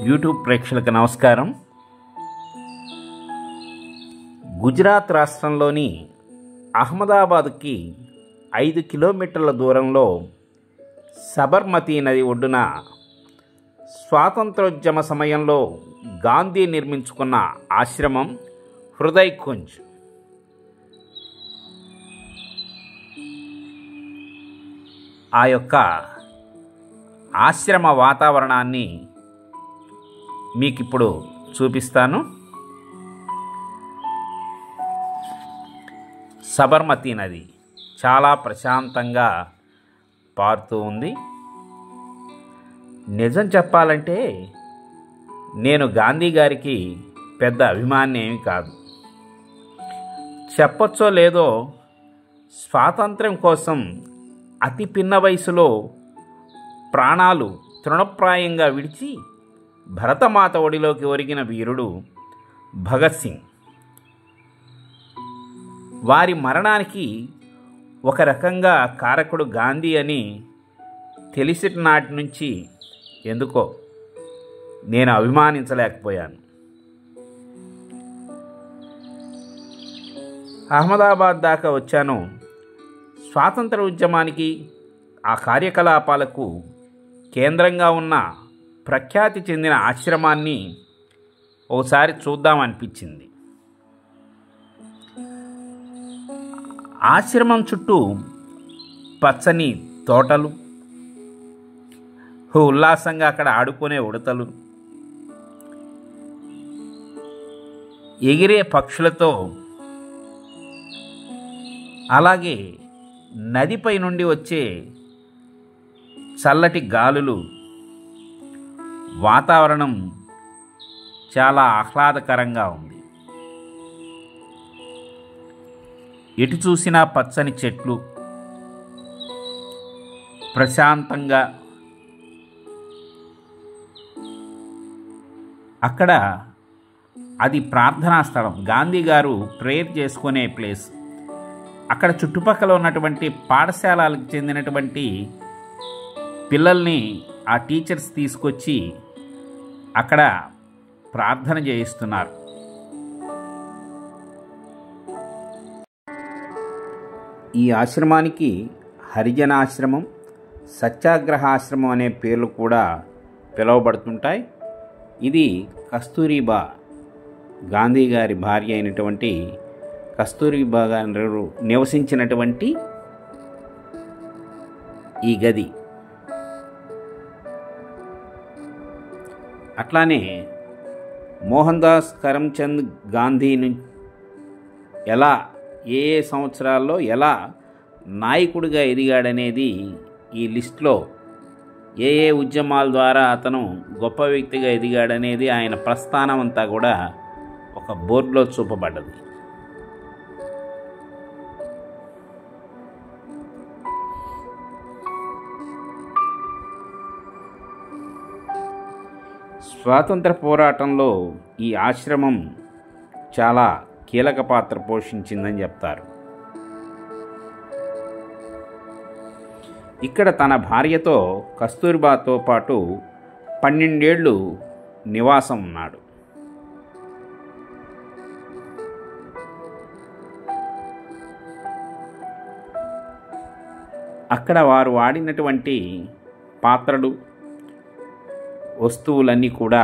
YouTube ప్రేక్షకులకు నమస్కారం. గుజరాత్ రాష్ట్రంలోని అహ్మదాబాద్కి 5 కిలోమీటర్ల దూరంలో సబర్మతి నది ఒడ్డున స్వాతంత్రోద్యమ సమయంలో గాంధీ నిర్మించుకున్న ఆశ్రమం హృదయ్ కుంజ్. ఆ యొక్క ఆశ్రమ వాతావరణాన్ని మీకు ఇప్పుడు చూపిస్తాను. సబర్మతి నది చాలా ప్రశాంతంగా పారుతూ ఉంది. నిజం చెప్పాలంటే నేను గాంధీ గారికి పెద్ద అభిమాని ఏమి కాదు. చెప్పొచ్చో లేదో, స్వాతంత్ర్యం కోసం అతి పిన్న వయసులో ప్రాణాలు తృణప్రాయంగా విడిచి భరతమాత ఒడిలోకి ఒరిగిన వీరుడు భగత్ సింగ్. వారి మరణానికి ఒక రకంగా కారకుడు గాంధీ అని తెలిసిన నాటి నుంచి ఎందుకో నేను అభిమానించలేకపోయాను. అహ్మదాబాద్ దాకా వచ్చాను. స్వాతంత్ర ఉద్యమానికి ఆ కార్యకలాపాలకు కేంద్రంగా ఉన్న ప్రఖ్యాతి చెందిన ఆశ్రమాన్ని ఓసారి చూద్దామనిపించింది. ఆశ్రమం చుట్టూ పచ్చని తోటలు, ఉల్లాసంగా అక్కడ ఆడుకునే ఉడతలు, ఎగిరే పక్షులతో, అలాగే నదిపై నుండి వచ్చే చల్లటి గాలులు, వాతావరణం చాలా ఆహ్లాదకరంగా ఉంది. ఎటు చూసినా పచ్చని చెట్లు, ప్రశాంతంగా. అక్కడ అది ప్రార్థనా స్థలం, గాంధీ గారు ప్రేయర్ చేసుకునే ప్లేస్. అక్కడ చుట్టుపక్కల ఉన్నటువంటి పాఠశాలలకు చెందినటువంటి పిల్లల్ని ఆ టీచర్స్ తీసుకొచ్చి అక్కడ ప్రార్థన చేయిస్తున్నారు. ఈ ఆశ్రమానికి హరిజన ఆశ్రమం, సత్యాగ్రహ ఆశ్రమం అనే పేర్లు కూడా పిలువబడుతుంటాయి. ఇది కస్తూరిబా, గాంధీ గారి భార్య అయినటువంటి కస్తూరిబా గారు నివసించినటువంటి ఈ గది. అట్లానే మోహన్ దాస్ కరమ్చంద్ గాంధీ ఎలా ఏ సంవత్సరాల్లో ఎలా నాయకుడిగా ఎదిగాడనేది ఈ లిస్టులో ఏ ఉద్యమాల ద్వారా అతను గొప్ప వ్యక్తిగా ఎదిగాడనేది ఆయన ప్రస్థానం అంతా కూడా ఒక బోర్డులో చూపబడ్డది. స్వాతంత్ర పోరాటంలో ఈ ఆశ్రమం చాలా కీలక పాత్ర పోషించిందని చెప్తారు. ఇక్కడ తన భార్యతో కస్తూర్బాతో పాటు 12 ఏళ్ళు నివాసం ఉన్నాడు. అక్కడ వారు వాడినటువంటి పాత్రలు, వస్తువులన్నీ కూడా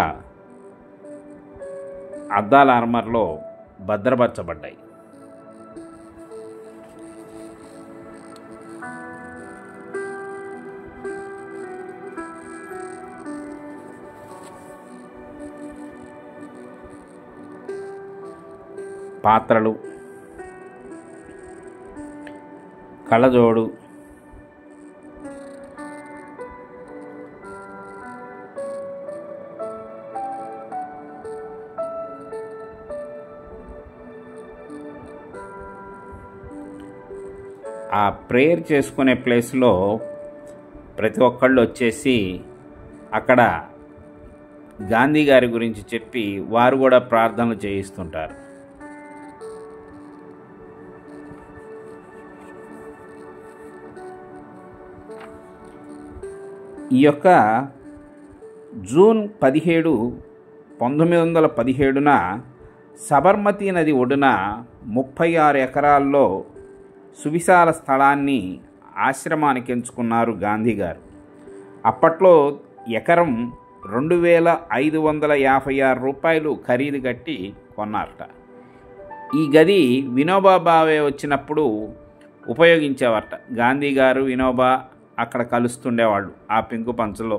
అద్దాల ఆర్మర్లో భద్రపరచబడ్డాయి. పాత్రలు, కళ్ళజోడు, ఆ ప్రేయర్ చేసుకునే ప్లేస్లో ప్రతి ఒక్కళ్ళు వచ్చేసి అక్కడ గాంధీ గారి గురించి చెప్పి వారు కూడా ప్రార్థనలు చేయిస్తుంటారు. ఈ యొక్క జూన్ 17, 1917న సబర్మతి నది ఒడ్డున 36 ఎకరాల్లో సువిశాల స్థలాన్ని ఆశ్రమానికి ఎంచుకున్నారు గాంధీ గారు. అప్పట్లో ఎకరం 2,556 రూపాయలు ఖరీదు కట్టి కొన్నారట. ఈ గది వినోబా భావే వచ్చినప్పుడు ఉపయోగించేవారట. గాంధీ గారు వినోబా అక్కడ కలుస్తుండేవాళ్ళు ఆ పెంకు పంచలో.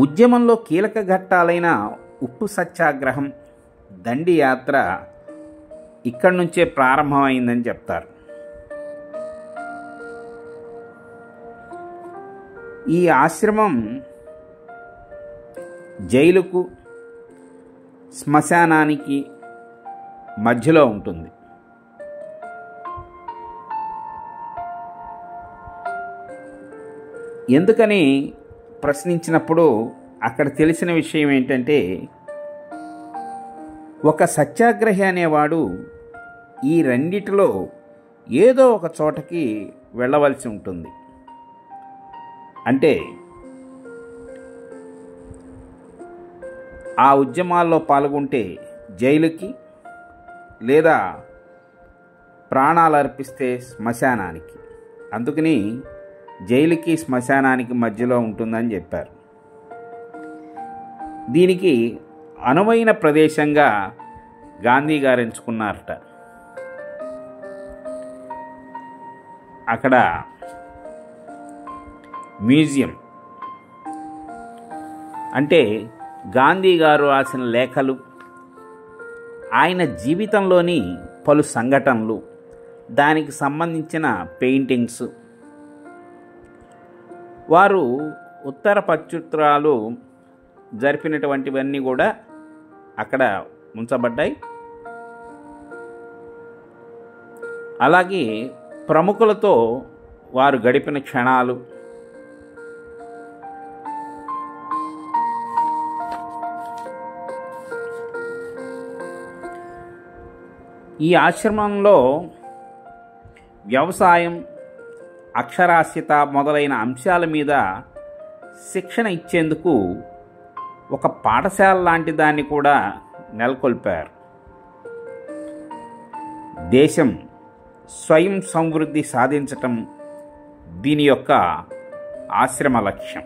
ఉద్యమంలో కీలక ఘట్టాలైన ఉప్పు సత్యాగ్రహం, దండి యాత్ర ఇక్కడి నుంచే ప్రారంభమైందని చెప్తారు. ఈ ఆశ్రమం జైలుకు, శ్మశానానికి మధ్యలో ఉంటుంది. ఎందుకని ప్రశ్నించినప్పుడు అక్కడ తెలిసిన విషయం ఏంటంటే, ఒక సత్యాగ్రహి అనేవాడు ఈ రెండిటిలో ఏదో ఒక చోటకి వెళ్ళవలసి ఉంటుంది. అంటే ఆ ఉద్యమాల్లో పాల్గొంటే జైలుకి, లేదా ప్రాణాలు అర్పిస్తే శ్మశానానికి. అందుకని జైలుకి, శ్మశానానికి మధ్యలో ఉంటుందని చెప్పారు. దీనికి అనువైన ప్రదేశంగా గాంధీ గారు ఎంచుకున్నారట. అక్కడ మ్యూజియం అంటే గాంధీ గారు రాసిన లేఖలు, ఆయన జీవితంలోని పలు సంఘటనలు, దానికి సంబంధించిన పెయింటింగ్స్, వారు ఉత్తర పత్రికలు జరిపినటువంటివన్నీ కూడా అక్కడ ఉంచబడ్డాయి. అలాగే ప్రముఖులతో వారు గడిపిన క్షణాలు, ఈ ఆశ్రమంలో వ్యవసాయం, అక్షరాస్యత మొదలైన అంశాల మీద శిక్షణ ఇచ్చేందుకు ఒక పాఠశాల లాంటి దాన్ని కూడా నెలకొల్పారు. దేశం స్వయం సమృద్ధి సాధించటం దీని యొక్క ఆశ్రమ లక్ష్యం.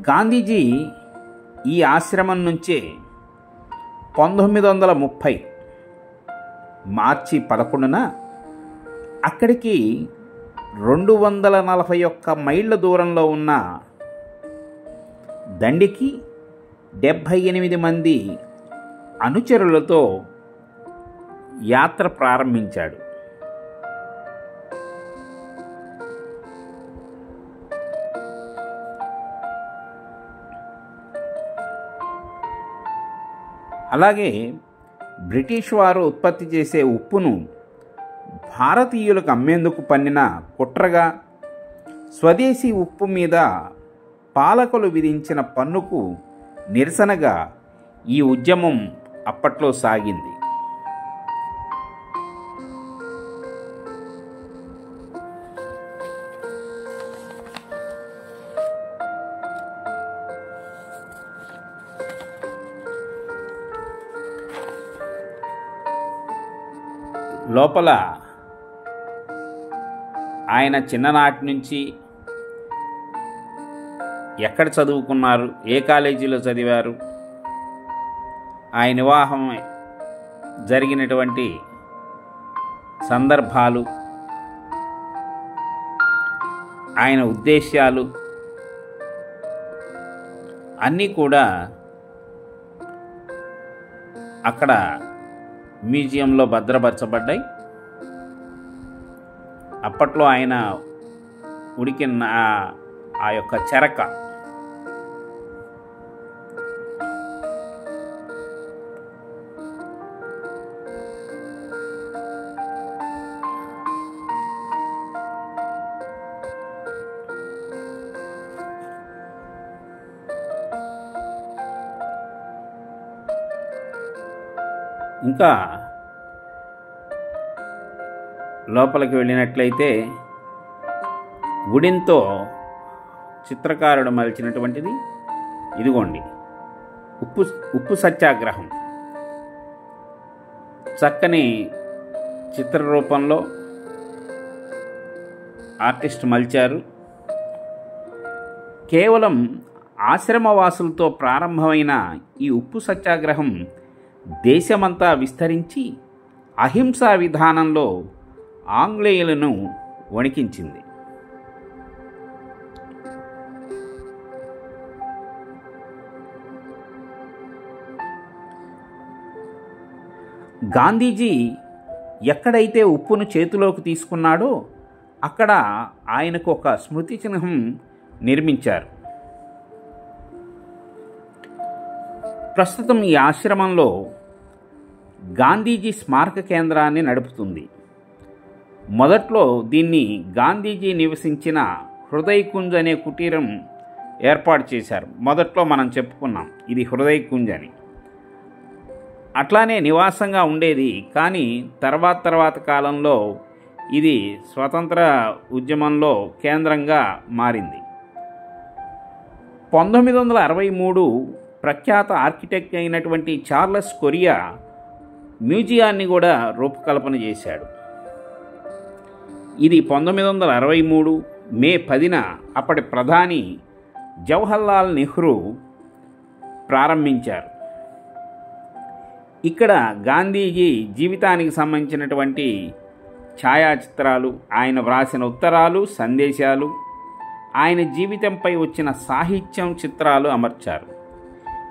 గాంధీజీ ఈ ఆశ్రమం నుంచే 1930 మార్చి 11న అక్కడికి 241 మైళ్ళ దూరంలో ఉన్న దండికి 78 మంది అనుచరులతో యాత్ర ప్రారంభించాడు. అలాగే బ్రిటిష్ వారు ఉత్పత్తి చేసే ఉప్పును భారతీయులకు అమ్మేందుకు పన్నిన కుట్రగా స్వదేశీ ఉప్పు మీద పాలకులు విధించిన పన్నుకు నిరసనగా ఈ ఉద్యమం అప్పట్లో సాగింది. లోపల ఆయన చిన్ననాటి నుంచి ఎక్కడ చదువుకున్నారు, ఏ కాలేజీలో చదివారు, ఆయన వివాహం జరిగినటువంటి సందర్భాలు, ఆయన ఉద్దేశ్యాలు అన్నీ కూడా అక్కడ మ్యూజియంలో భద్రపరచబడ్డాయి. అప్పట్లో ఆయన ఉడికిన ఆ యొక్క చెరక ఇంకా లోపలికి వెళ్ళినట్లయితే గుడింతో చిత్రకారుడు మలిచినటువంటిది ఇదిగోండి ఉప్పు సత్యాగ్రహం. చక్కని చిత్ర రూపంలో ఆర్టిస్ట్ మలిచారు. కేవలం ఆశ్రమవాసులతో ప్రారంభమైన ఈ ఉప్పు సత్యాగ్రహం దేశమంతా విస్తరించి అహింసా విధానంలో ఆంగ్లేయులను వణికించింది. గాంధీజీ ఎక్కడైతే ఉప్పును చేతిలోకి తీసుకున్నాడో అక్కడ ఆయనకు ఒక స్మృతి చిహ్నం నిర్మించారు. ప్రస్తుతం ఈ ఆశ్రమంలో గాంధీజీ స్మారక కేంద్రాన్ని నడుపుతుంది. మొదట్లో దీన్ని గాంధీజీ నివసించిన హృదయకుంజ్ అనే కుటీరం ఏర్పాటు చేశారు. మొదట్లో మనం చెప్పుకున్నాం ఇది హృదయకుంజ్ అని. అట్లానే నివాసంగా ఉండేది. కానీ తర్వాత కాలంలో ఇది స్వతంత్ర ఉద్యమంలో కేంద్రంగా మారింది. 1963 ప్రఖ్యాత ఆర్కిటెక్ట్ అయినటువంటి చార్లెస్ కొరియా మ్యూజియాన్ని కూడా రూపకల్పన చేశాడు. ఇది 1963 మే 10న అప్పటి ప్రధాని జవహర్లాల్ నెహ్రూ ప్రారంభించారు. ఇక్కడ గాంధీజీ జీవితానికి సంబంధించినటువంటి ఛాయాచిత్రాలు, ఆయన వ్రాసిన ఉత్తరాలు, సందేశాలు, ఆయన జీవితంపై వచ్చిన సాహిత్యం చిత్రాలు అమర్చారు.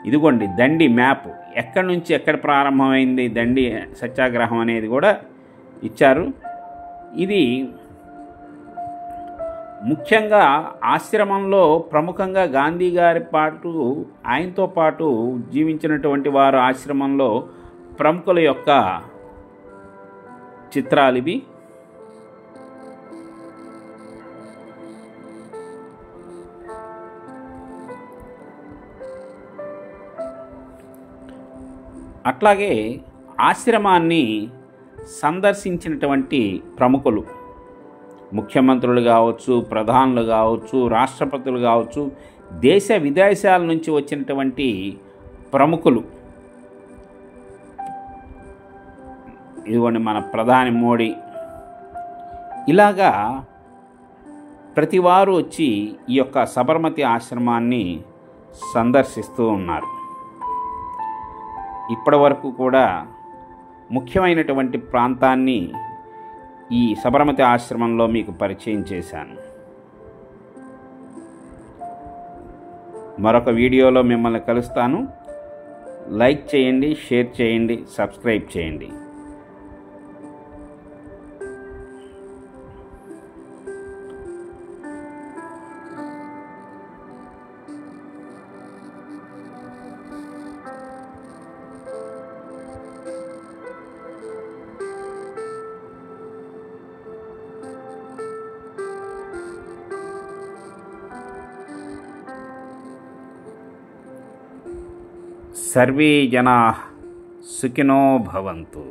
ఇదిగోండి దండి మ్యాప్, ఎక్కడి నుంచి ఎక్కడ ప్రారంభమైంది దండి సత్యాగ్రహం అనేది కూడా ఇచ్చారు. ఇది ముఖ్యంగా ఆశ్రమంలో ప్రముఖంగా గాంధీ గారి పాటు ఆయనతో పాటు జీవించినటువంటి వారు ఆశ్రమంలో ప్రముఖుల యొక్క చిత్రాలు ఇవి. అట్లాగే ఆశ్రమాన్ని సందర్శించినటువంటి ప్రముఖులు, ముఖ్యమంత్రులు కావచ్చు, ప్రధానులు కావచ్చు, రాష్ట్రపతులు కావచ్చు, దేశ విదేశాల నుంచి వచ్చినటువంటి ప్రముఖులు, ఇదిగోండి మన ప్రధాని మోడీ, ఇలాగా ప్రతివారు వచ్చి ఈ యొక్క సబర్మతి ఆశ్రమాన్ని సందర్శిస్తూ ఉన్నారు. ఇప్పటి వరకు కూడా ముఖ్యమైనటువంటి ప్రాంతాన్ని ఈ సబర్మతి ఆశ్రమంలో మీకు పరిచయం చేశాను. మరొక వీడియోలో మిమ్మల్ని కలుస్తాను. లైక్ చేయండి, షేర్ చేయండి, సబ్స్క్రైబ్ చేయండి. సర్వే జనాః సుఖినో భవంతు.